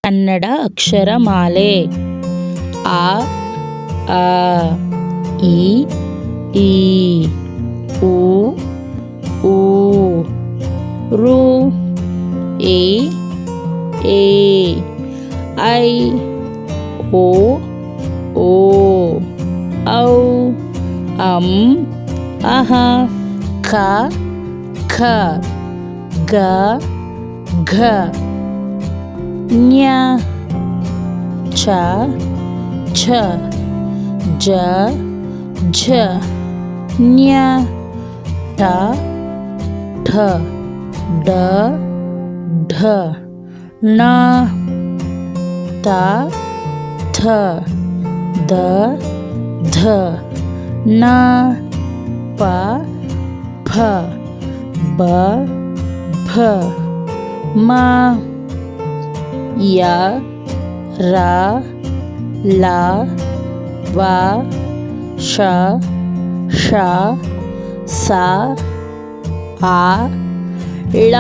ಕನ್ನಡ ಅಕ್ಷರಮಾಲೆ ಆ ಆ ಇ ಈ ಉ ಊ ರು ಎ ಏ ಐ ಓ ಓ ಔ ಅಂ ಅಹ ಖ ಖ ಗ ಘ ಞ ಛ ಛ ಜ ಝ ಞ ಟ ಠ ಡ ಢ ಣ ತ ಥ ದ ಧ ನ ಪ ಫ ಬ ಭ ಮ ಯ ರ ಲ ವ ಶ ಷ ಸ ಆ ಳ